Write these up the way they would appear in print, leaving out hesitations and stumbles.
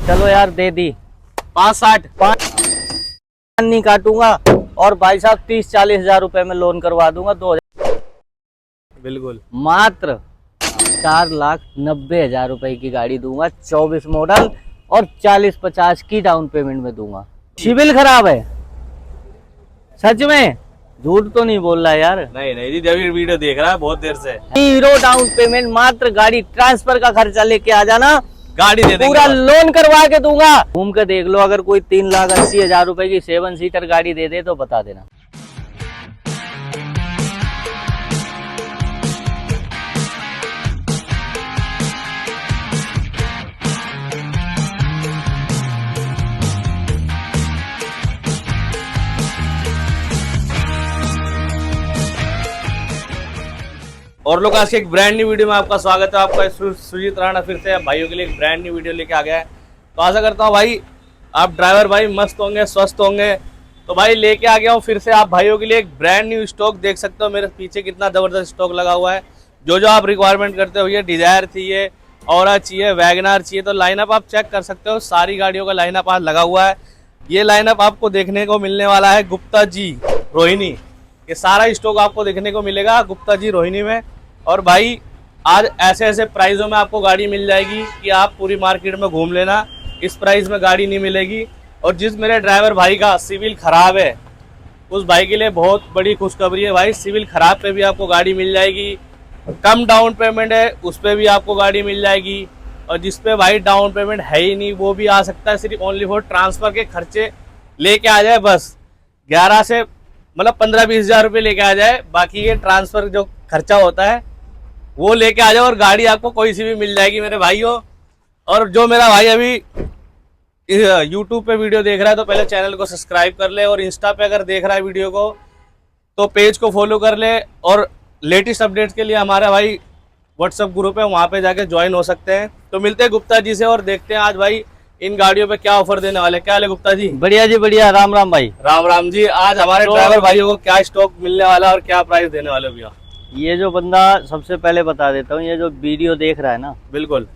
चलो यार दे दी 560 नहीं काटूंगा और भाई साहब 30-40 हजार रुपए में लोन करवा दूंगा 2000 बिल्कुल मात्र 4,90,000 रुपए की गाड़ी दूंगा 24 मॉडल और 40-50 की डाउन पेमेंट में दूंगा। सिविल खराब है सच में, झूठ तो नहीं बोल रहा यार। नहीं जी, जब ये वीडियो देख रहा है बहुत देर से। जीरो डाउन पेमेंट, मात्र गाड़ी ट्रांसफर का खर्चा लेके आ जाना, गाड़ी दे देंगे, पूरा लोन करवा के दूंगा। घूम के देख लो, अगर कोई 3,80,000 रुपए की 7 सीटर गाड़ी दे दे तो बता देना। और लोग आज के एक ब्रांड न्यू वीडियो में आपका स्वागत है। आपका सुजीत राणा फिर से भाइयों के लिए एक ब्रांड न्यू वीडियो लेके आ गया है। तो आशा करता हूँ भाई आप ड्राइवर भाई मस्त होंगे, स्वस्थ होंगे। तो भाई लेके आ गया हूँ फिर से आप भाइयों के लिए एक ब्रांड न्यू स्टॉक। देख सकते हो मेरे पीछे कितना जबरदस्त स्टॉक लगा हुआ है। जो आप रिक्वायरमेंट करते हो, ये डिजायर चाहिए, औरा चाहिए, वैगनार चाहिए, तो लाइनअप आप चेक कर सकते हो। सारी गाड़ियों का लाइनअप आज लगा हुआ है। ये लाइनअप आपको देखने को मिलने वाला है गुप्ता जी रोहिणी। ये सारा स्टॉक आपको देखने को मिलेगा गुप्ता जी रोहिणी में। और भाई आज ऐसे ऐसे प्राइसों में आपको गाड़ी मिल जाएगी कि आप पूरी मार्केट में घूम लेना, इस प्राइस में गाड़ी नहीं मिलेगी। और जिस मेरे ड्राइवर भाई का सिविल खराब है, उस भाई के लिए बहुत बड़ी खुशखबरी है भाई। सिविल खराब पे भी आपको गाड़ी मिल जाएगी। कम डाउन पेमेंट है उस पर भी आपको गाड़ी मिल जाएगी। और जिस पे भाई डाउन पेमेंट है ही नहीं वो भी आ सकता है। सिर्फ ओनली फॉर ट्रांसफर के खर्चे लेके आ जाए, बस 11 से मतलब 15-20 हजार रुपये लेके आ जाए। बाकी ये ट्रांसफर जो खर्चा होता है वो लेके आ जाओ और गाड़ी आपको कोई सी भी मिल जाएगी मेरे भाइयों। और जो मेरा भाई अभी YouTube पे वीडियो देख रहा है तो पहले चैनल को सब्सक्राइब कर ले, और इंस्टा पे अगर देख रहा है वीडियो को तो पेज को फॉलो कर ले। और लेटेस्ट अपडेट्स के लिए हमारा भाई व्हाट्सएप ग्रुप है, वहाँ पे जाके ज्वाइन हो सकते हैं। तो मिलते हैं गुप्ता जी से और देखते हैं आज भाई इन गाड़ियों पे क्या ऑफर देने वाले। क्या हाल है गुप्ता जी? बढ़िया जी बढ़िया, राम राम भाई। राम राम जी। आज हमारे ड्राइवर भाइयों को क्या स्टॉक मिलने वाला है और क्या प्राइस देने वाले भैया? ये जो बंदा, सबसे पहले बता देता हूँ, ये जो वीडियो देख रहा है ना, बिल्कुल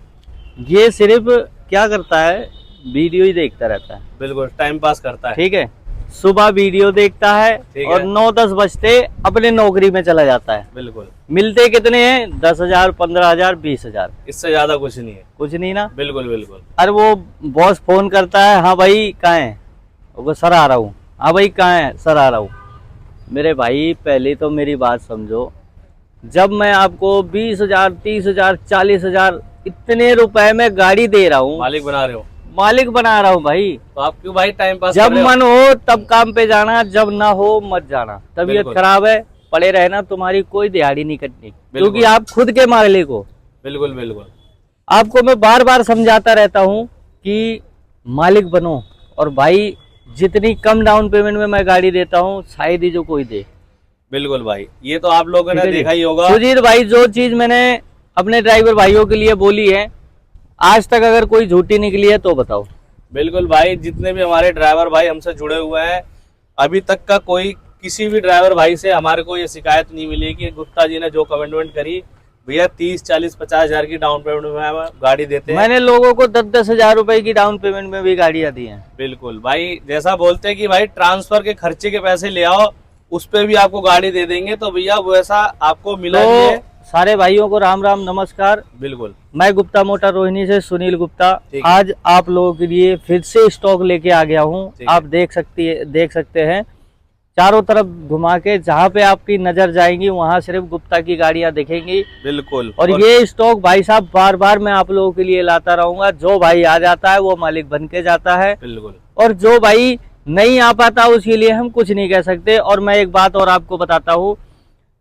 ये सिर्फ क्या करता है, वीडियो ही देखता रहता है। बिल्कुल टाइम पास करता है। ठीक है, सुबह वीडियो देखता है और 9-10 बजते अपने नौकरी में चला जाता है। बिल्कुल। मिलते मिलते कितने हैं? 10,000, 15,000, 20,000, इससे ज्यादा कुछ नहीं है। कुछ नहीं ना। बिल्कुल बिल्कुल। अरे वो बॉस फोन करता है, हाँ भाई कहाँ है? वो सर आ रहा हूँ। हाँ भाई कहाँ है? सर आ रहा हूँ। मेरे भाई पहले तो मेरी बात समझो, जब मैं आपको 20,000, 30,000, 40,000 इतने रुपए में गाड़ी दे रहा हूँ, मालिक बना रहे हो, मालिक बना रहा हूँ भाई, तो आप क्यों भाई टाइम पास जब कर रहे हो? मन हो तब काम पे जाना, जब ना हो मत जाना। तबीयत बिल्कुल। खराब है, पड़े रहना, तुम्हारी कोई दिहाड़ी नहीं कटनी, क्योंकि आप खुद के मालिक हो। बिल्कुल बिल्कुल। आपको मैं बार बार समझाता रहता हूँ कि मालिक बनो। और भाई जितनी कम डाउन पेमेंट में मैं गाड़ी देता हूँ, शायद ही जो कोई दे। बिल्कुल भाई, ये तो आप लोगों ने देखा ही होगा। सुजीत भाई, जो चीज मैंने अपने ड्राइवर भाइयों के लिए बोली है, आज तक अगर कोई झूठी निकली है तो बताओ। बिल्कुल भाई, जितने भी हमारे ड्राइवर भाई हमसे जुड़े हुए हैं, अभी तक का कोई किसी भी ड्राइवर भाई से हमारे को ये शिकायत नहीं मिली कि गुप्ता जी ने जो कमिटमेंट करी, भैया 30, 40, 50 हजार की डाउन पेमेंट में गाड़ी देते हैं। मैंने लोगों को 10-10 हजार रुपए की डाउन पेमेंट में भी गाड़ियां दी हैं। बिल्कुल भाई, जैसा बोलते हैं कि भाई ट्रांसफर के खर्चे के पैसे ले आओ, उस पे भी आपको गाड़ी दे देंगे, तो भैया वैसा आपको मिला तो नहीं है। सारे भाइयों को राम राम नमस्कार। बिल्कुल। मैं गुप्ता मोटर रोहिणी से सुनील गुप्ता ठीक है। आज आप लोगों के लिए फिर से स्टॉक लेके आ गया हूँ। ठीक है। आप देख सकते हैं चारों तरफ घुमा के, जहाँ पे आपकी नजर जाएंगी वहाँ सिर्फ गुप्ता की गाड़ियाँ दिखेंगी। बिल्कुल। और ये स्टॉक भाई साहब बार बार मैं आप लोगों के लिए लाता रहूंगा। जो भाई आ जाता है वो मालिक बन के जाता है, बिल्कुल। और जो भाई नहीं आ पाता उसके लिए हम कुछ नहीं कह सकते। और मैं एक बात और आपको बताता हूँ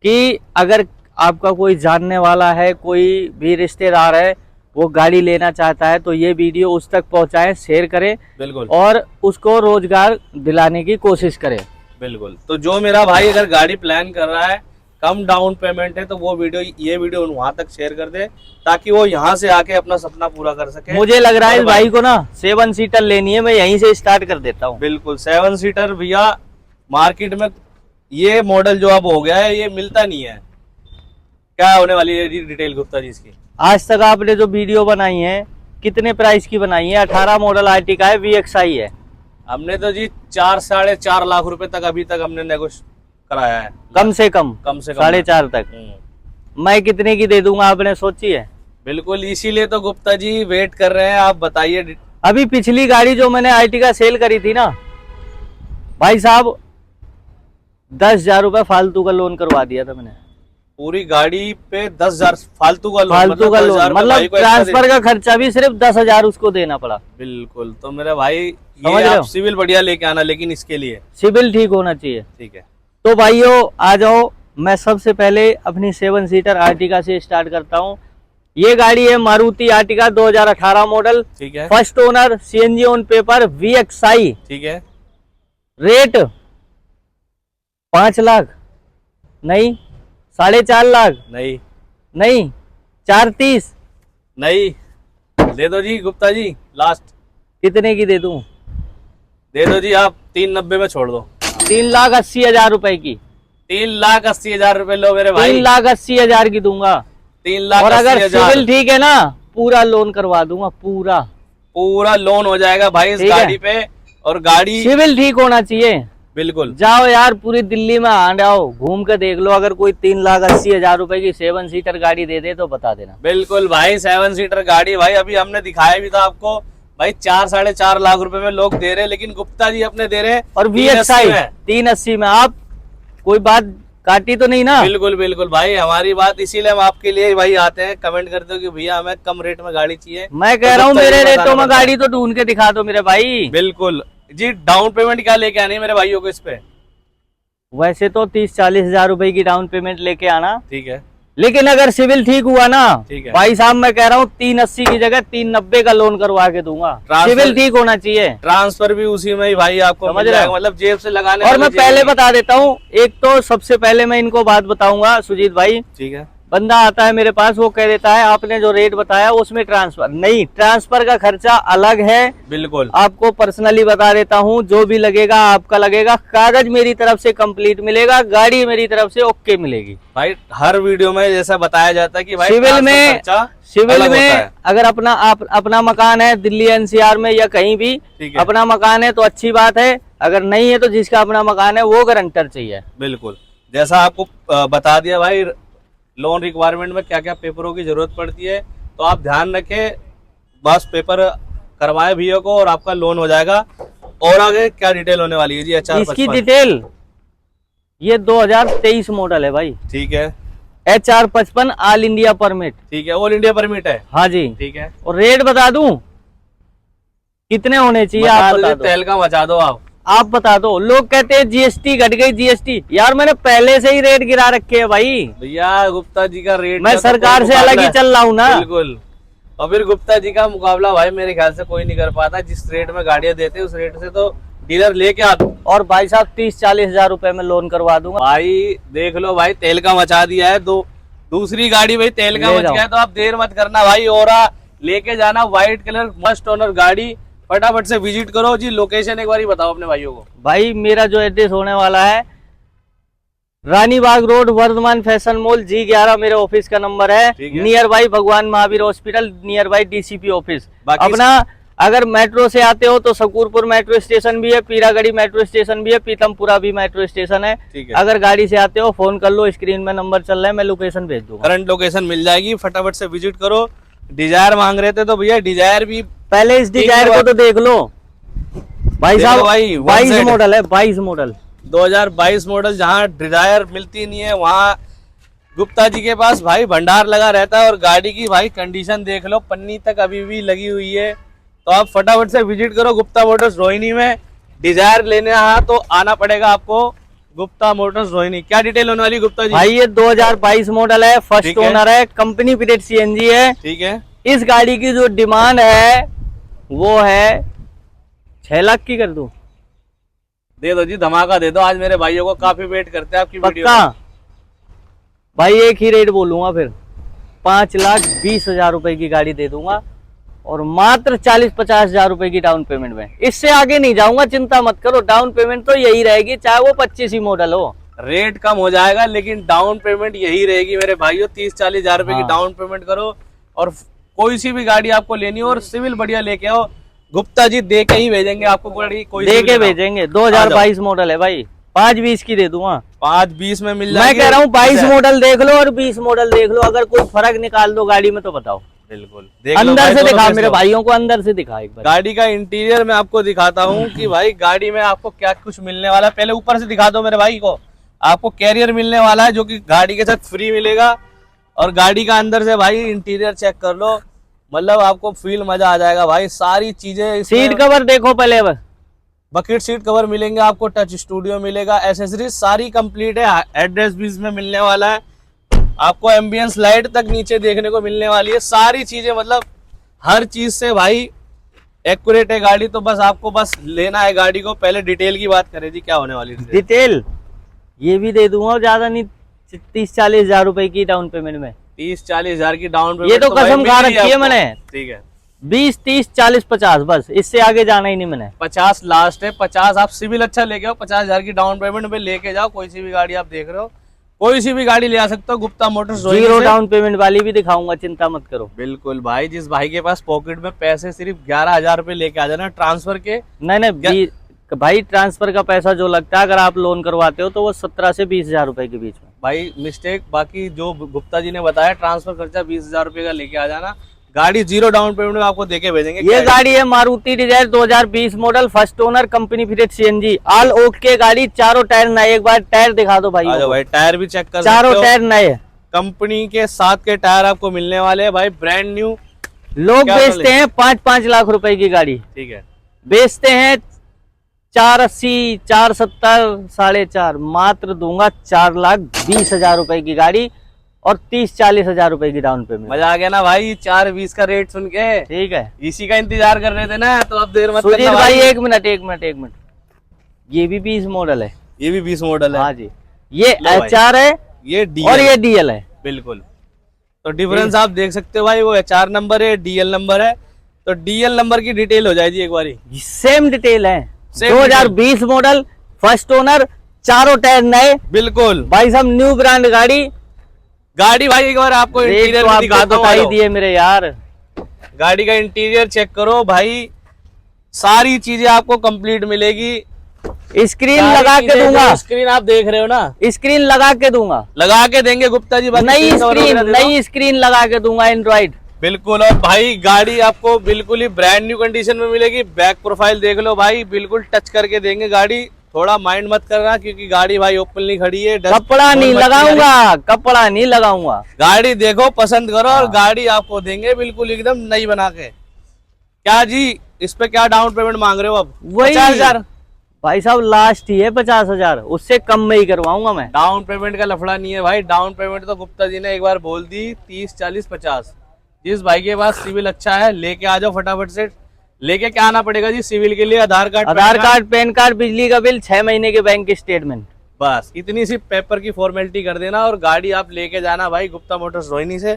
कि अगर आपका कोई जानने वाला है, कोई भी रिश्तेदार है, वो गाड़ी लेना चाहता है, तो ये वीडियो उस तक पहुंचाएं, शेयर करें। बिल्कुल। और उसको रोजगार दिलाने की कोशिश करें। बिल्कुल। तो जो मेरा भाई अगर गाड़ी प्लान कर रहा है, कम डाउन पेमेंट है, तो वो ये वीडियो वहां तक शेयर कर दे, ताकि वो यहाँ से आके अपना सपना पूरा कर सके। मुझे लग रहा है इस भाई को ना 7 सीटर लेनी है, मैं यहीं से स्टार्ट कर देता हूँ। बिल्कुल, 7 सीटर भैया मार्केट में ये मॉडल जो अब हो गया है ये मिलता नहीं है। क्या होने वाली है डिटेल गुप्ता जी इसकी? आज तक आपने जो वीडियो बनाई है कितने प्राइस की बनाई है? 18 मॉडल आर्टिका है, VXI है। हमने तो जी 4-4.5 लाख रुपए तक अभी तक हमने नेगोशिएट कराया है। कम से कम 4.5 तक। मैं कितने की दे दूंगा आपने सोची है? बिल्कुल, इसीलिए तो गुप्ता जी वेट कर रहे हैं, आप बताइए। अभी पिछली गाड़ी जो मैंने आर्टिका सेल करी थी ना भाई साहब, 10,000 रुपए फालतू का लोन करवा दिया था मैंने। पूरी गाड़ी पे 10,000 फालतू का लोन? फालतू का लोन मतलब ट्रांसफर का खर्चा भी सिर्फ 10,000 उसको देना पड़ा। बिल्कुल, तो मेरे भाई ये आप सिविल बढ़िया लेके आना, लेकिन इसके लिए सिविल ठीक होना चाहिए। ठीक है, तो भाइयों आ जाओ, मैं सबसे पहले अपनी 7 सीटर आर्टिका से स्टार्ट करता हूँ। ये गाड़ी है मारुति आर्टिका 2018 मॉडल। ठीक है। First owner, CNG on paper, VXI। ठीक है। रेट 5 लाख नहीं, 4.5 लाख नहीं, 4.30 नहीं, दे दो जी गुप्ता जी, लास्ट कितने की दे दूं? दे दो जी, आप 390 में छोड़ दो। 3,80,000 रुपए की। 3,80,000 रुपए लो मेरे भाई। 3,80,000 की दूंगा। 3,80,000। और अगर सिविल ठीक है ना, पूरा लोन करवा दूंगा, पूरा लोन हो जाएगा भाई इस गाड़ी पे। और गाड़ी सिविल ठीक होना चाहिए। बिल्कुल। जाओ यार, पूरी दिल्ली में आ जाओ, घूम के देख लो। अगर कोई 3,80,000 रुपए की 7 सीटर गाड़ी दे दे तो बता देना। बिल्कुल भाई, 7 सीटर गाड़ी भाई अभी हमने दिखाया भी था आपको भाई, 4-4.5 लाख रुपए में लोग दे रहे हैं, लेकिन गुप्ता जी अपने दे रहे हैं। और VXI 380 में। आप कोई बात काटी तो नहीं ना? बिल्कुल बिल्कुल भाई, हमारी बात, इसीलिए हम आपके लिए भाई आते हैं, कमेंट करते हो कि भैया हमें कम रेट में गाड़ी चाहिए। मैं कह रहा हूँ मेरे रेटों में गाड़ी तो ढूंढ के दिखा दो मेरे भाई। बिल्कुल जी। डाउन पेमेंट क्या लेके आनी है मेरे भाइयों को इस पे? वैसे तो 30-40 हजार रुपए की डाउन पेमेंट लेके आना। ठीक है। लेकिन अगर सिविल ठीक हुआ ना भाई साहब, मैं कह रहा हूँ 380 की जगह 390 का लोन करवा के दूंगा। सिविल ठीक होना चाहिए। ट्रांसफर भी उसी में ही भाई आपको मिल जाएगा, मतलब जेब से लगाने। और मैं पहले बता देता हूँ, एक तो सबसे पहले मैं इनको बात बताऊंगा सुजीत भाई। ठीक है। बंदा आता है मेरे पास, वो कह देता है आपने जो रेट बताया उसमें ट्रांसफर नहीं, ट्रांसफर का खर्चा अलग है। बिल्कुल, आपको पर्सनली बता देता हूँ, जो भी लगेगा आपका लगेगा। कागज मेरी तरफ से कंप्लीट मिलेगा, गाड़ी मेरी तरफ से ओके मिलेगी। भाई हर वीडियो में जैसा बताया जाता है कि भाई सिविल में अगर अपना मकान है दिल्ली NCR में या कहीं भी अपना मकान है तो अच्छी बात है, अगर नहीं है तो जिसका अपना मकान है वो गारंटर चाहिए। बिल्कुल, जैसा आपको बता दिया भाई लोन रिक्वायरमेंट में क्या क्या पेपरों की जरूरत पड़ती है, तो आप ध्यान रखें, बस पेपर करवाए भैया को और आपका लोन हो जाएगा। और आगे क्या डिटेल होने वाली है जी? इसकी डिटेल, ये 2023 मॉडल है भाई। ठीक है। HR55 all India permit. ठीक है, ऑल इंडिया परमिट है। हाँ जी। ठीक है। और रेट बता दूं कितने होने चाहिए? आप बता दो। तेल का बचा दो आप बता दो। लोग कहते हैं GST घट गई, GST। यार मैंने पहले से ही रेट गिरा रखे है भाई। भैया गुप्ता जी का रेट, मैं सरकार से अलग ही चल रहा हूँ ना। बिल्कुल। और फिर गुप्ता जी का मुकाबला भाई मेरे ख्याल से कोई नहीं कर पाता। जिस रेट में गाड़ियां देते हैं उस रेट से तो डीलर लेके आ दो। और भाई साहब 30-40 हजार रुपए में लोन करवा दूंगा। भाई देख लो भाई, तेल का मचा दिया है। दूसरी गाड़ी भाई तेल का मच गया, तो आप देर मत करना भाई। ओरा लेके जाना, व्हाइट कलर मस्ट ओनर गाड़ी, फटाफट से विजिट करो जी। लोकेशन एक बार बताओ अपने भाइयों को। भाई मेरा जो एड्रेस होने वाला है, Rani Bagh road, Vardhman fashion mall, G11 मेरे ऑफिस का नंबर है। Near by Bhagwan Mahavir hospital, near by DCP office. अपना अगर मेट्रो से आते हो तो शकूरपुर मेट्रो स्टेशन भी है, पीरागढ़ी मेट्रो स्टेशन भी है, पीतमपुरा भी मेट्रो स्टेशन है। अगर गाड़ी से आते हो फोन कर लो, स्क्रीन में नंबर चल रहा है, मैं लोकेशन भेज दूंगा। करंट लोकेशन मिल जाएगी, फटाफट से विजिट करो। डिजायर मांग रहे थे तो भैया डिजायर भी, पहले इस डिजायर को तो देख लो भाई साहब। 22 मॉडल है, 22 मॉडल 2022 मॉडल। जहाँ डिजायर मिलती नहीं है वहाँ गुप्ता जी के पास भाई भंडार लगा रहता है। और गाड़ी की भाई कंडीशन देख लो, पन्नी तक अभी भी लगी हुई है। तो आप फटाफट से विजिट करो गुप्ता मोटर्स रोहिणी में। डिजायर लेने तो आना पड़ेगा आपको गुप्ता मोटर्स रोहिणी। क्या डिटेल होने वाली गुप्ता जी? भाई ये 2022 मॉडल है, फर्स्ट ओनर है, कंपनी पीरियड CNG है। ठीक है। इस गाड़ी की जो डिमांड है वो है 6 लाख की कर दूं? दे दो जी, धमाका दे दो। आज मेरे भाइयों को काफी वेट करते हैं आपकी वीडियो। पक्का भाई एक ही रेट बोलूंगा फिर, 5,20,000 रुपए की गाड़ी दे दूंगा और मात्र 40-50 हजार रुपए की डाउन पेमेंट में। इससे आगे नहीं जाऊंगा, चिंता मत करो। डाउन पेमेंट तो यही रहेगी, चाहे वो 25 ही मॉडल हो। रेट कम हो जाएगा लेकिन डाउन पेमेंट यही रहेगी मेरे भाइयों। 30-40 हजार रुपए की डाउन पेमेंट करो और कोई सी भी गाड़ी आपको लेनी हो और सिविल बढ़िया लेके आओ, गुप्ता जी दे के ही भेजेंगे आपको गाड़ी, कोई दे के भेजेंगे। 2022 मॉडल है भाई, 520 की दे दूंगा। 520 में मिल मैं जाएगी। कह रहा हूँ 22 मॉडल देख लो और 20 मॉडल देख लो, अगर कोई फर्क निकाल दो गाड़ी में तो बताओ। बिल्कुल देख लो अंदर भाई, से दोनों दिखा, फेस मेरे लो। भाइयों को अंदर से दिखा एक बार। गाड़ी का इंटीरियर मैं आपको दिखाता हूँ कि भाई गाड़ी में आपको क्या कुछ मिलने वाला है। पहले ऊपर से दिखा दो मेरे भाई को। आपको कैरियर मिलने वाला है जो कि गाड़ी के साथ फ्री मिलेगा, और गाड़ी का अंदर से भाई इंटीरियर चेक कर लो, मतलब आपको फील मजा आ जाएगा भाई। सारी चीजें, सीट कवर देखो पहले। बकेट सीट कवर मिलेंगे आपको, टच स्टूडियो मिलेगा, एसेसरीज सारी कंप्लीट है। एड्रेस भी इसमें मिलने वाला है आपको, एम्बियंस लाइट तक नीचे देखने को मिलने वाली है। सारी चीजें मतलब हर चीज से भाई एक्यूरेट है गाड़ी। तो बस आपको बस लेना है गाड़ी को। पहले डिटेल की बात करें जी, क्या होने वाली है डिटेल? ये भी दे दूंगा, ज्यादा नहीं, 30-40 हजार रुपए की डाउन पेमेंट में। 30-40 हजार की डाउन पेमेंट? ये तो कसम खा रखी है मैंने। ठीक है, 20, 30, 40, 50, बस इससे आगे जाना ही नहीं मैंने। 50 लास्ट है। 50 आप सिविल अच्छा लेके आओ, 50 हजार की डाउन पेमेंट पे लेके जाओ। कोई सी भी गाड़ी आप देख रहे हो, कोई सी भी गाड़ी ले आ सकते हो गुप्ता मोटर्स। 0 डाउन पेमेंट वाली भी दिखाऊंगा, चिंता मत करो। बिल्कुल भाई, जिस भाई के पास पॉकेट में पैसे सिर्फ 11,000 रुपए लेके आ जाना ट्रांसफर के। नहीं भाई, ट्रांसफर का पैसा जो लगता है अगर आप लोन करवाते हो तो वो 17 से 20 हजार रुपए के बीच में। भाई मिस्टेक, बाकी जो गुप्ता जी ने बताया ट्रांसफर खर्चा 20 हजार रुपए का लेके आ जाना। गाड़ी 0 डाउन पेमेंट में आपको देके भेजेंगे। ये गाड़ी है Maruti Dzire 2020 model, first owner, company fitted CNG, all okay गाड़ी, चारों टायर नए। एक बार टायर दिखा दो भाई। भाई टायर भी चेक कर, चारों टायर नए, कंपनी के साथ के टायर आपको मिलने वाले हैं भाई, ब्रांड न्यू। लोग बेचते हैं 5-5 लाख रुपए की गाड़ी, ठीक है, बेचते हैं 480, 470, 4.5, मात्र दूंगा 4,20,000 रुपए की गाड़ी और 30-40 हजार रुपए की डाउन पेमेंट। मजा आ गया ना भाई 420 का रेट सुन के? ठीक है, इसी का इंतजार कर रहे थे ना, तो अब देर मत सुजीत करना भाई। एक मिनट, ये भी 20 मॉडल है। ये भी 20 मॉडल है? हाँ जी, ये लो भाई। HR है, ये DL और ये DL है। बिल्कुल, तो डिफरेंस आप देख सकते हो भाई। वो HR नंबर है, DL नंबर है। तो DL नंबर की डिटेल हो जाएगी एक बारी। सेम डिटेल है, Same 2020 मॉडल, फर्स्ट ओनर, चारों टायर नए। बिल्कुल भाई साहब, न्यू ब्रांड गाड़ी भाई एक बार आपको इंटीरियर तो दिखा आपको दो। बता ही दिए मेरे यार। गाड़ी का इंटीरियर चेक करो भाई, सारी चीजें आपको कंप्लीट मिलेगी। स्क्रीन लगा के दूंगा, स्क्रीन आप देख रहे हो ना, स्क्रीन लगा के दूंगा, लगा के देंगे गुप्ता जी। नई स्क्रीन लगा के दूंगा एंड्रॉइड। बिल्कुल। और भाई गाड़ी आपको बिल्कुल ही ब्रांड न्यू कंडीशन में मिलेगी। बैक प्रोफाइल देख लो भाई, बिल्कुल टच करके देंगे गाड़ी। थोड़ा माइंड मत करना क्योंकि गाड़ी भाई ओपनली खड़ी है। कपड़ा नहीं लगाऊंगा, कपड़ा नहीं लगाऊंगा। गाड़ी देखो, पसंद करो, और गाड़ी आपको देंगे बिल्कुल एकदम नई बना के। क्या जी, इस पे क्या डाउन पेमेंट मांग रहे हो अब? वही 50,000 भाई साहब, लास्ट ही है 50,000, उससे कम में ही करवाऊंगा मैं। डाउन पेमेंट का लफड़ा नहीं है भाई। डाउन पेमेंट तो गुप्ता जी ने एक बार बोल दी 30, 40, 50। जिस भाई के पास सिविल अच्छा है लेके आ जाओ फटाफट से। लेके क्या आना पड़ेगा जी सिविल के लिए? आधार कार्ड, पैन कार्ड, बिजली का बिल, 6 महीने के बैंक स्टेटमेंट, बस इतनी सी पेपर की फॉर्मेलिटी कर देना और गाड़ी आप लेके जाना भाई गुप्ता मोटर्स रोहिणी से।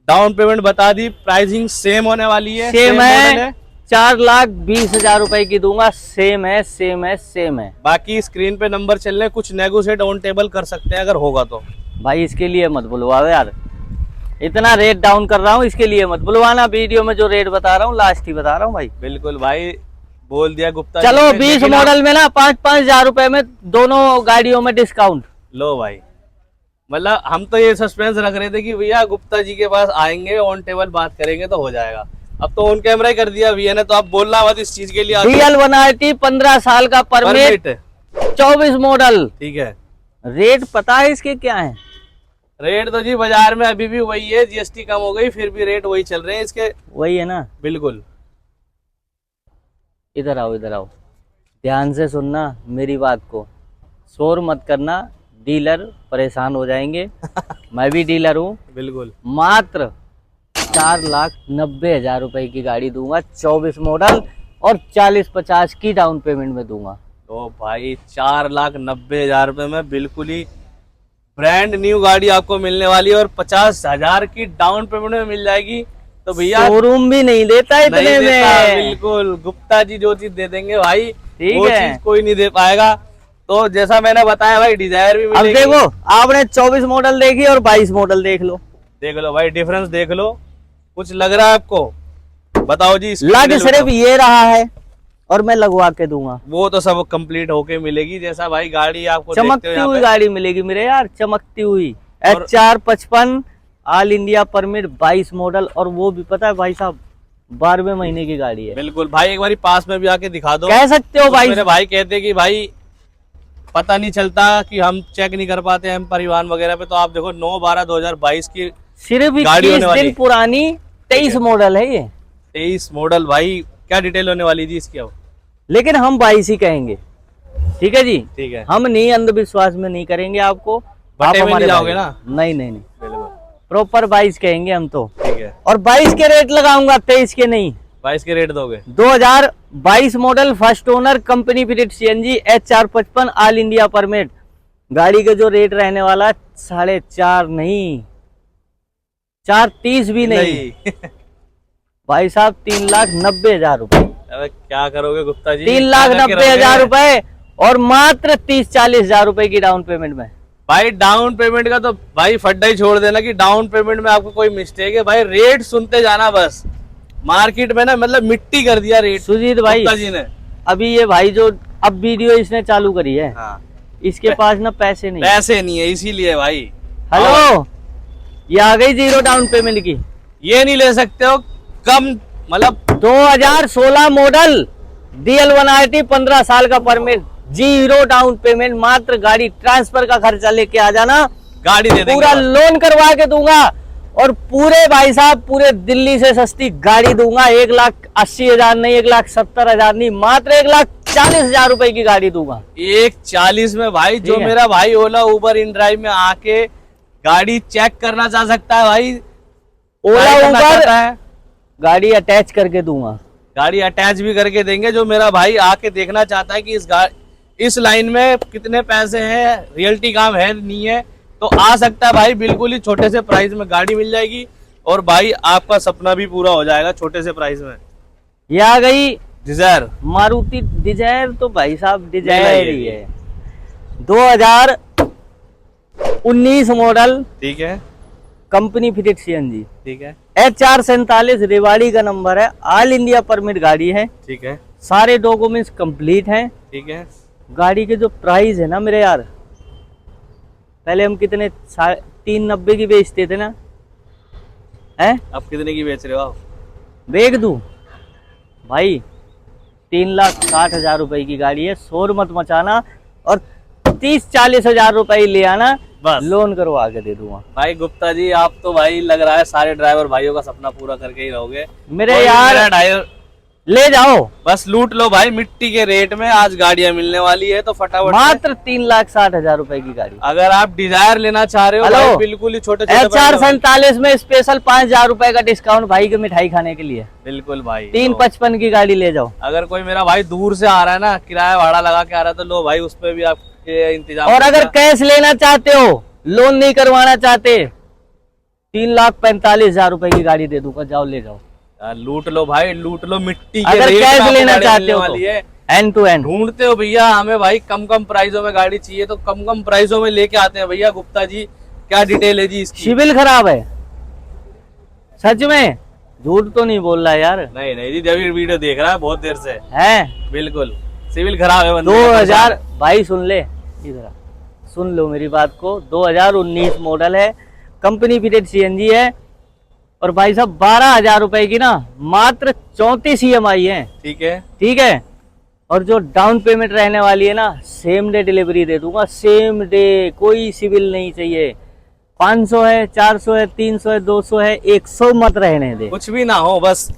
डाउन पेमेंट बता दी, प्राइसिंग सेम होने वाली है। सेम है, 4,20,000 रुपए की दूंगा। सेम है। बाकी स्क्रीन पे नंबर चल रहे, कुछ नेगोशिएट ऑन टेबल कर सकते हैं अगर होगा तो। भाई इसके लिए मत बुलवाओ यार, इतना रेट डाउन कर रहा हूँ, इसके लिए मत बुलवाना। वीडियो में जो रेट बता रहा हूँ लास्ट ही बता रहा हूँ भाई। बिल्कुल भाई, बोल दिया गुप्ता। चलो 20 मॉडल में ना 5-5 हजार रुपए में दोनों गाड़ियों में डिस्काउंट। लो भाई, मतलब हम तो ये सस्पेंस रख रहे थे कि भैया गुप्ता जी के पास आएंगे, ऑन टेबल बात करेंगे तो हो जाएगा। अब तो ऑन कैमरा ही कर दिया भैया ने, तो आप बोलना मत इस चीज के लिए। DL 1RT 15 साल का परमिट, 24 मॉडल। ठीक है, रेट पता है इसके क्या है? रेट तो जी बाजार में अभी भी वही है, GST कम हो गई फिर भी रेट वही चल रहे हैं इसके। वही है ना? बिल्कुल। इधर आओ, ध्यान से सुनना मेरी बात को, शोर मत करना, डीलर परेशान हो जाएंगे। मैं भी डीलर हूँ। बिल्कुल। मात्र 4,90,000 रुपए की गाड़ी दूंगा, 24 मॉडल, और 40-50 की डाउन पेमेंट में दूंगा। तो भाई 4,90,000 रुपए में बिल्कुल ही ब्रांड न्यू गाड़ी आपको मिलने वाली है और 50,000 की डाउन पेमेंट में मिल जाएगी। तो भैया शोरूम भी नहीं देता इतने में। बिल्कुल, गुप्ता जी जो चीज दे देंगे भाई, ठीक वो है, चीज कोई नहीं दे पाएगा। तो जैसा मैंने बताया भाई, डिजायर भी अब देखो, आपने 24 मॉडल देखी और 22 मॉडल देख लो। देख लो भाई, डिफरेंस देख लो। कुछ लग रहा है आपको? बताओ जी। लग सिर्फ ये रहा है और मैं लगवा के दूंगा। वो तो सब कंप्लीट होके मिलेगी, जैसा भाई गाड़ी आपको चमकती हुई गाड़ी मिलेगी मेरे यार, चमकती हुई। HR55 all India permit 22 model, और वो भी पता है भाई साहब 12वें महीने की गाड़ी है। बिल्कुल भाई, एक बार पास में भी आके दिखा दो। कह सकते हो भाई। मेरे भाई कहते कि भाई पता नहीं चलता कि हम चेक नहीं कर पाते हम परिवहन वगैरह पे, तो आप देखो 9/12/2022 की सिर्फ 21 दिन पुरानी 23 मॉडल है ये। 23 मॉडल भाई, क्या डिटेल होने वाली जी इसकी? अब लेकिन हम 22 ही कहेंगे, ठीक है जी। ठीक है, हम नहीं अंधविश्वास में नहीं करेंगे आपको। आप हमारे जाओगे ना? नहीं नहीं नहीं, प्रॉपर 22 कहेंगे हम तो। ठीक है, और 22 के रेट लगाऊंगा, 23 के नहीं। 22 के रेट दोगे? 2022 model first owner company fitted CNG HR55 all India permit. गाड़ी का जो रेट रहने वाला 4.5 नहीं, 4.30 भी नहीं भाई साहब, 3,90,000 रुपए। अबे क्या करोगे गुप्ता जी? 3,90,000 रुपए, और मात्र 30-40,000 रुपए की डाउन पेमेंट में। भाई डाउन पेमेंट का तो भाई फड्डा ही छोड़ देना कि डाउन पेमेंट में आपको कोई मिस्टेक है। भाई रेट सुनते जाना बस, मार्केट में ना मतलब मिट्टी कर दिया रेट सुजीत भाई जी ने। अभी ये भाई जो अब वीडियो इसने चालू करी है, हाँ, इसके पास ना पैसे नहीं है इसीलिए भाई। हेलो, ये आ गई 0 डाउन पेमेंट की। ये नहीं ले सकते हो कम, मतलब 2016 मॉडल DL1RT 15 साल का परमिट, 0 डाउन पेमेंट, मात्र गाड़ी ट्रांसफर का खर्चा लेके आ जाना, गाड़ी दे देंगे, पूरा लोन करवा के दूंगा। और पूरे भाई साहब पूरे दिल्ली से सस्ती गाड़ी दूंगा। 1,80,000 नहीं, 1,70,000 नहीं, मात्र 1,40,000 रुपए की गाड़ी दूंगा। 1,40 में भाई, जो मेरा भाई ओला उबर इन ड्राइव में आके गाड़ी चेक करना चाह सकता है भाई, ओला उबर गाड़ी अटैच करके दूंगा, गाड़ी अटैच भी करके देंगे। जो मेरा भाई आके देखना चाहता है कि इस लाइन में कितने पैसे हैं, रियल्टी काम है नहीं है, तो आ सकता है भाई। बिल्कुल ही छोटे से प्राइस में गाड़ी मिल जाएगी, और भाई आपका सपना भी पूरा हो जाएगा छोटे से प्राइस में। ये आ गई डिजायर, मारुति डिजायर, तो भाई साहब डिजायर ही है। 2019 मॉडल, ठीक है, कंपनी फिटेड CNG, ठीक है, HR47 रेवाड़ी का नंबर है, ऑल इंडिया परमिट गाड़ी है, ठीक है, सारे डॉक्यूमेंट्स कंप्लीट हैं। ठीक है। गाड़ी के जो प्राइस है ना मेरे यार, पहले हम कितने 390 की बेचते थे ना, हैं? अब कितने की बेच रहे हो आप? बेच दूं भाई, 3,60,000 रुपए की गाड़ी है। शोर मत मचाना, और 30-40,000 रुपए ले आना, बस लोन करवा के दे दूंगा। भाई गुप्ता जी, आप तो भाई लग रहा है सारे ड्राइवर भाइयों का सपना पूरा करके ही रहोगे। मेरे यार ड्राइवर ले जाओ, बस लूट लो भाई, मिट्टी के रेट में आज गाड़ियां मिलने वाली है, तो फटाफट मात्र 3,60,000 रुपए की गाड़ी। अगर आप डिजायर लेना चाह रहे हो भाई, बिल्कुल ही छोटे HR47 में स्पेशल 5,000 रुपए का डिस्काउंट भाई के मिठाई खाने के लिए। बिल्कुल भाई, 355 की गाड़ी ले जाओ। अगर कोई मेरा भाई दूर से आ रहा है ना, किराया भाड़ा लगा के आ रहा है, तो लो भाई उस पर भी आपके इंतजाम। और अगर कैश लेना चाहते हो, लोन नहीं करवाना चाहते, 3,45,000 रुपए की गाड़ी दे दूंगा, जाओ ले जाओ। लूट लो भाई, लूट लो मिट्टी के अगर रेट कैश में लेना गाड़ी चाहते हो मिलने वाली है। एंड टू एंड ढूंढते हो भैया हमें भाई कम कम प्राइसों में गाड़ी चाहिए, तो कम कम प्राइसों में लेके आते हैं भैया गुप्ता जी। क्या डिटेल है जी इसकी? सिविल खराब है, सच में झूठ तो नहीं बोल रहा यार। नहीं नहीं जी, जब वीडियो देख रहा है बहुत देर से है, बिल्कुल सिविल खराब है। 2000 भाई सुन ले, इधर सुन लो मेरी बात को, 2019 मॉडल है, कंपनी फिटेड CNG है, और भाई साहब 12,000 रुपए की ना मात्र 34 EMI है। ठीक है, ठीक है, और जो डाउन पेमेंट रहने वाली है ना, सेम डे डिलीवरी दे दूंगा, सेम डे, कोई सिविल नहीं चाहिए। 500 है, 400 है, 300 है, 200 है, 100 मत रहने दे, कुछ भी ना हो, बस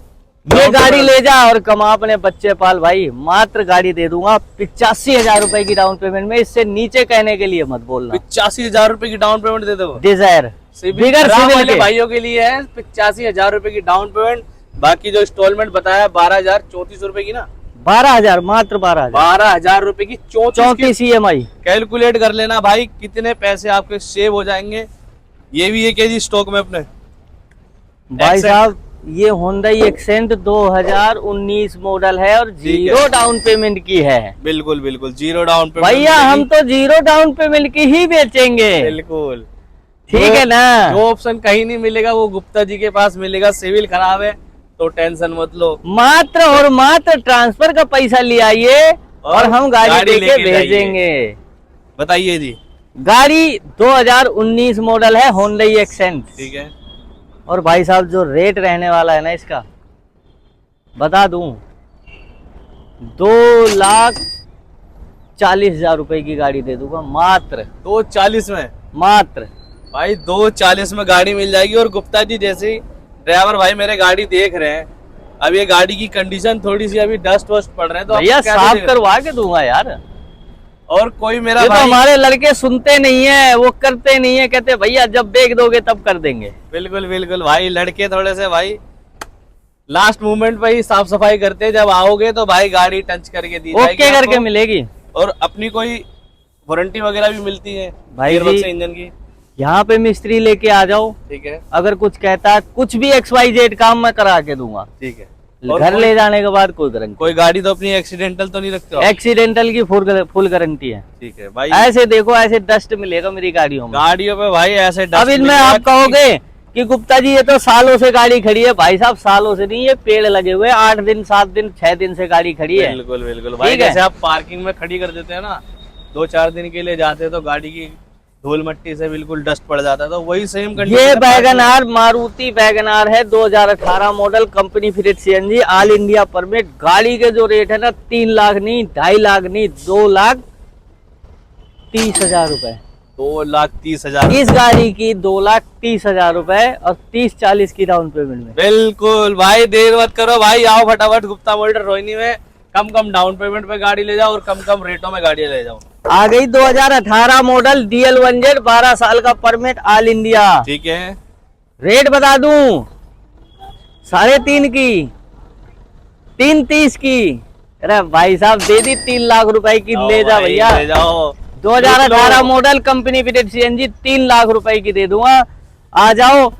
ये गाड़ी ले जा और कमा अपने बच्चे पाल भाई। मात्र गाड़ी दे दूंगा 85,000 रुपए की डाउन पेमेंट में, इससे नीचे कहने के लिए मत बोलना। 85,000 रुपए की डाउन पेमेंट दे दो। डिजायर बिगर सिविल के भाइयों के लिए है 85,000 रुपए की डाउन पेमेंट, बाकी जो इंस्टॉलमेंट बताया 12,034 रुपए की ना, 12,000, मात्र 12,000 रुपए की 34 EMI। कैलकुलेट कर लेना भाई कितने पैसे आपके सेव हो जाएंगे। ये भी 1 kg स्टॉक में अपने भाई साहब। ये Hyundai Accent 2019 मॉडल है, और 0 डाउन पेमेंट की है। बिल्कुल बिल्कुल 0 डाउन पेमेंट भैया, हम तो 0 डाउन पेमेंट की ही बेचेंगे। बिल्कुल ठीक है ना। जो ऑप्शन कहीं नहीं मिलेगा वो गुप्ता जी के पास मिलेगा। सिविल खराब है तो टेंशन मत लो, मात्र और मात्र ट्रांसफर का पैसा ले आइए और हम गाड़ी देके लेके जाइए। भेजेंगे। बताइए जी। गाड़ी 2019 मॉडल है, होंडई एक्सेंट। ठीक है। और भाई साहब जो रेट रहने वाला है ना इसका, बता दूं, 2,40,000 रुपए की गाड़ी दे दूंगा मात्र। 240 में मात्र भाई 240 में गाड़ी मिल जाएगी। और गुप्ता जी जैसे ड्राइवर भाई मेरे गाड़ी देख रहे हैं, अब ये गाड़ी की कंडीशन थोड़ी सी अभी डस्ट वस्ट पड़ रहे हैं तो भैया आपको क्या साफ देगा? करवा के दूंगा यार। और कोई मेरा ये तो भाई हमारे लड़के सुनते नहीं है, वो करते नहीं है, कहते भैया जब देख दोगे तब कर देंगे। बिल्कुल बिल्कुल भाई, लड़के थोड़े से भाई लास्ट मोमेंट पे ही साफ सफाई करते हैं। जब आओगे तो भाई गाड़ी टच करके दी जाएगी ओके करके आपको। मिलेगी। और अपनी कोई वारंटी वगैरह भी मिलती है भाई गियरबॉक्स जी, इंजन की। यहाँ पे मिस्त्री लेके आ जाओ, ठीक है। अगर कुछ कहता है कुछ भी XYZ काम मैं करा के दूंगा। ठीक है। और घर कोई- ले जाने के बाद कोई गारंटी। कोई गाड़ी तो अपनी एक्सीडेंटल तो नहीं रखते हो आप? एक्सीडेंटल की फुल गारंटी है। ठीक है भाई। ऐसे देखो, ऐसे डस्ट मिलेगा मेरी गाड़ियों में। गाड़ियों पे भाई ऐसे अब dust इनमें मिलेगा आप कि- कहोगे कि गुप्ता जी ये तो सालों से गाड़ी खड़ी है। भाई साहब सालों से नहीं, ये पेड़ लगे हुए 8 दिन 7 दिन 6 दिन से गाड़ी खड़ी है। बिल्कुल बिल्कुल भाई, ठीक है। जैसे आप पार्किंग में खड़ी कर देते हैं ना, 2-4 दिन के लिए जाते हैं तो गाड़ी की धूल मट्टी से बिल्कुल डस्ट पड़ जाता है, तो वही सेम ये वैगनार मारुति वैगनार है 2018 model, company fitted CNG, all India permit. गाड़ी के जो रेट है ना 3 लाख नहीं, 2.5 लाख नहीं, 2,30,000 रुपए। 2,30,000। इस गाड़ी की 2,30,000 रुपए और 30-40 की डाउन पेमेंट में। बिल्कुल भाई, देर मत करो भाई, आओ फटाफट गुप्ता मोटर रोहिणी में। कम कम डाउन पेमेंट पे गाड़ी ले जाओ और कम कम रेटों में गाड़ी ले जाओ। आ गई 2018 मॉडल DL1Z, 12 साल का परमिट, ऑल इंडिया। ठीक है। रेट बता दूं, 3.5 की, 3.30 की। अरे भाई साहब दे दी 3 लाख रुपए की, जाओ ले जा भाई, भैया। ले जाओ। 2018 model company fitted CNG 3 lakh रुपए की दे दूंगा। आ जाओ,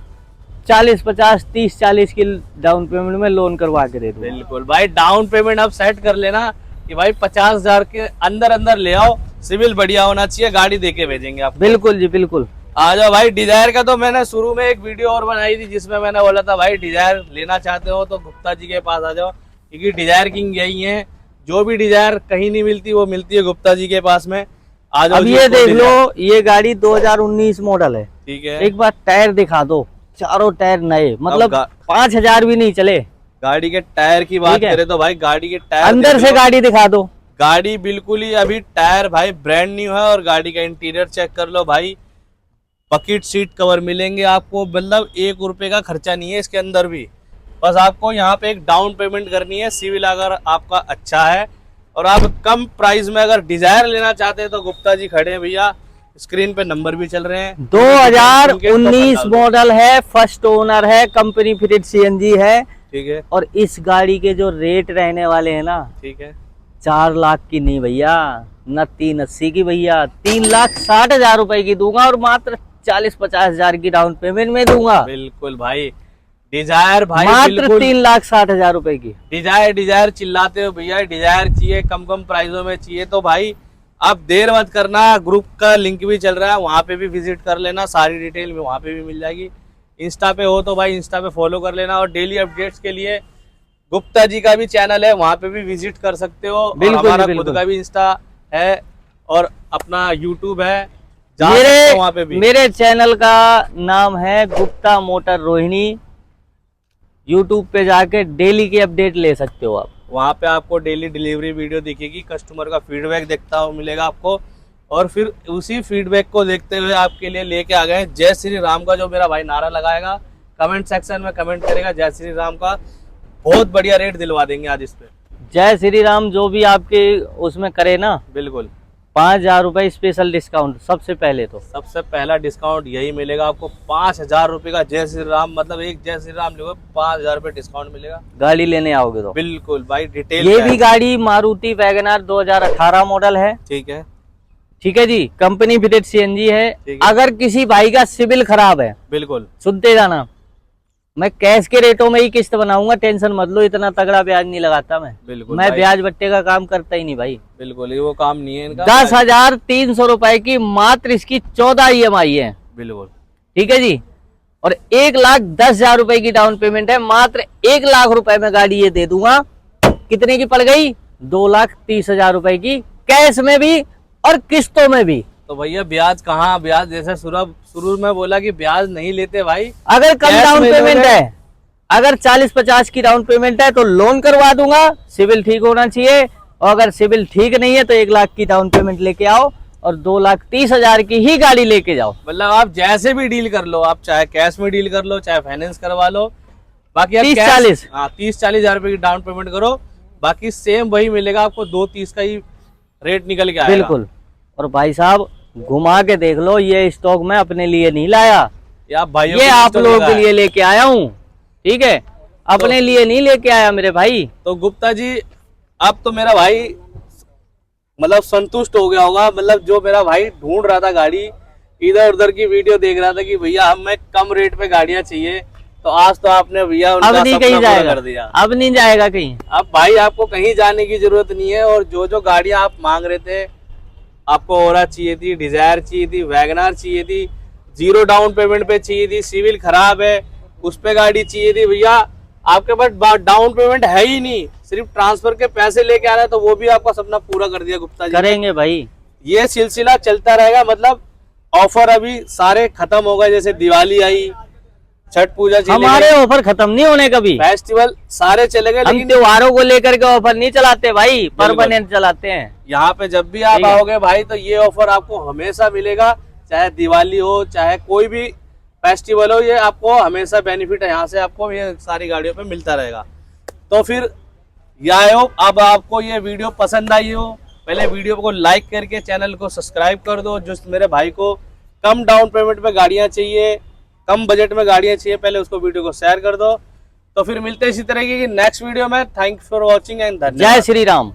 40-50-30-40 की डाउन पेमेंट में लोन करवा के दे दूंगा। बिल्कुल भाई, डाउन पेमेंट आप सेट कर लेना कि भाई 50,000 के अंदर अंदर ले आओ। सिविल बढ़िया होना चाहिए, गाड़ी देके भेजेंगे आप। बिल्कुल जी बिल्कुल। आ जाओ भाई। डिजायर का तो मैंने शुरू में एक वीडियो और बनाई थी जिसमें मैंने बोला था भाई डिजायर लेना चाहते हो तो गुप्ता जी के पास आ जाओ, क्योंकि डिजायर किंग यही है। जो भी डिजायर कहीं नहीं मिलती वो मिलती है गुप्ता जी के पास में। आ जाओ अब जी, ये आपको देख लो, डिजायर- ये गाड़ी 2019 मॉडल है। ठीक है। एक बार टायर दिखा दो, चारों टायर नए, मतलब गा- 5,000 भी नहीं चले। गाड़ी के टायर की बात ठीक है। करें तो भाई गाड़ी के टायर अंदर देख से लो। गाड़ी दिखा दो। गाड़ी बिल्कुल ही अभी टायर भाई ब्रांड न्यू है। और गाड़ी का इंटीरियर चेक कर लो भाई, बकेट सीट कवर मिलेंगे आपको। मतलब 1 रुपए का खर्चा नहीं है इसके अंदर भी। बस आपको यहाँ पे एक डाउन पेमेंट करनी है। सिविल अगर आपका अच्छा है और आप कम प्राइस में अगर डिजायर लेना चाहते हैं तो गुप्ता जी खड़े हैं भैया, स्क्रीन पे नंबर भी चल रहे हैं। 2019 मॉडल है, फर्स्ट ओनर है, कंपनी फिटेड CNG है। ठीक है। और इस गाड़ी के जो रेट रहने वाले हैं ना, ठीक है। 4 लाख की नहीं भैया, न 380 की भैया, 3,60,000 रुपए की दूंगा और मात्र 40-50,000 की डाउन पेमेंट में दूंगा। बिल्कुल भाई, डिजायर भाई मात्र बिल्कुल 3,60,000 रुपए की। डिजायर डिजायर चिल्लाते हो भैया, डिजायर चाहिए कम कम प्राइसों में चाहिए तो भाई आप देर मत करना। ग्रुप का लिंक भी चल रहा है, वहाँ पे भी विजिट कर लेना, सारी डिटेल भी वहाँ पे भी मिल जाएगी। इंस्टा पे हो तो भाई इंस्टा पे फॉलो कर लेना। और डेली अपडेट्स के लिए गुप्ता जी का भी चैनल है, वहाँ पे भी विजिट कर सकते हो। और बिल्कुल जी, हमारा बिल्कुल। खुद का भी इंस्टा है और अपना यूट्यूब है, जा सकते हो वहाँ पे भी। मेरे चैनल का नाम है गुप्ता मोटर रोहिणी। यूट्यूब पे जाके डेली की अपडेट ले सकते हो आप। वहाँ पे आपको डेली डिलीवरी वीडियो दिखेगी, कस्टमर का फीडबैक देखता हुआ मिलेगा आपको। और फिर उसी फीडबैक को देखते हुए आपके लिए लेके आ गए जय श्री राम का, जो मेरा भाई नारा लगाएगा कमेंट सेक्शन में कमेंट करेगा जय श्री राम का, बहुत बढ़िया रेट दिलवा देंगे आज इस पे। जय श्री राम जो भी आपके उसमें करे ना, बिल्कुल 5,000 रुपए स्पेशल डिस्काउंट। सबसे पहले तो सबसे पहला डिस्काउंट यही मिलेगा आपको, 5,000 रुपए का जय श्री राम, मतलब एक जय श्री राम लोगे 5,000 रुपए डिस्काउंट मिलेगा। गाड़ी लेने आओगे तो। बिल्कुल भाई, डिटेल ये भी गाड़ी मारुति वैगनार 2018 मॉडल है। ठीक है। ठीक है जी, कंपनी फिटेड CNG है। ठीक है। अगर किसी भाई का सिविल खराब है, बिल्कुल सुनते जाना, मैं कैश के रेटों में ही किस्त बनाऊंगा, टेंशन मत लो, इतना तगड़ा ब्याज नहीं लगाता मैं। बिल्कुल मैं भाई, ब्याज बट्टे का काम करता ही नहीं भाई। बिल्कुल ये वो काम नहीं है इनका। 10,300 रुपए की मात्र इसकी 14 EMI है। बिल्कुल ठीक है जी। और 1,10,000 रुपए की डाउन पेमेंट है, मात्र 1 लाख रुपए में गाड़ी ये दे दूंगा। कितने की पड़ गई? 2,30,000 रुपए की, कैश में भी और किस्तों में भी। तो भैया ब्याज कहाँ? ब्याज जैसे शुरू में बोला कि ब्याज नहीं लेते भाई। अगर कम कैश डाउन में पेमेंट लोगे? है, अगर 40-50 की डाउन पेमेंट है तो लोन करवा दूंगा, सिविल ठीक होना चाहिए। और अगर सिविल ठीक नहीं है तो 1 लाख की डाउन पेमेंट लेके आओ और 2,30,000 की ही गाड़ी लेके जाओ। मतलब आप जैसे भी डील कर लो, आप चाहे कैश में डील कर लो, चाहे फाइनेंस करवा लो, बाकी आप 30-40 हाँ 30-40 हजार रुपए की डाउन पेमेंट करो, बाकी सेम वही मिलेगा आपको। 2,30 का ही रेट निकल के आएगा। बिल्कुल। और भाई साहब घुमा के देख लो, ये स्टॉक मैं अपने लिए नहीं लाया, ये आप भाइयों ये के आप लिए लोगों लगा के है। लिए लेके आया हूँ, ठीक है, अपने लिए नहीं लेके आया मेरे भाई। तो गुप्ता जी अब तो मेरा भाई मतलब संतुष्ट हो गया होगा। मतलब जो मेरा भाई ढूंढ रहा था गाड़ी, इधर उधर की वीडियो देख रहा था कि भैया हमें कम रेट पे गाड़ियां चाहिए, तो आज तो आपने भैया उनका अब नहीं सपना कहीं पूरा जाएगा, कर दिया। अब नहीं जाएगा कहीं। अब भाई आपको कहीं जाने की जरूरत नहीं है। और जो जो गाड़ियां आप मांग रहे थे, आपको ओरा चाहिए थी, डिजायर चाहिए थी, वैगनार चाहिए थी, 0 डाउन पेमेंट पे चाहिए थी, सिविल खराब है उस पे गाड़ी चाहिए थी, भैया आपके पास डाउन पेमेंट है ही नहीं, सिर्फ ट्रांसफर के पैसे लेके आ रहे हैं, तो वो भी आपका सपना पूरा कर दिया गुप्ता जी। करेंगे भाई, ये सिलसिला चलता रहेगा। मतलब ऑफर अभी सारे खत्म हो गए, जैसे दिवाली आई, छठ पूजा चली हमारे गई, ऑफर खत्म नहीं होने कभी। फेस्टिवल सारे चले गए, हम लेकिन त्योहारों को लेकर के ऑफर नहीं चलाते भाई, परमानेंट चलाते हैं। यहाँ पे जब भी आप ठीक है। आओगे भाई तो ये ऑफर आपको हमेशा मिलेगा, चाहे दिवाली हो चाहे कोई भी फेस्टिवल हो, ये आपको हमेशा बेनिफिट है यहाँ से आपको ये सारी गाड़ियों पे मिलता रहेगा। तो फिर आई होप अब आपको ये वीडियो पसंद आई हो। पहले वीडियो को लाइक करके चैनल को सब्सक्राइब कर दो। जो मेरे भाई को कम डाउन पेमेंट पे गाड़ियाँ चाहिए, कम बजट में गाड़ियाँ चाहिए, पहले उसको वीडियो को शेयर कर दो। तो फिर मिलते हैं इसी तरह की नेक्स्ट वीडियो में। थैंक्स फॉर वॉचिंग एंड धन्यवाद। जय श्री राम।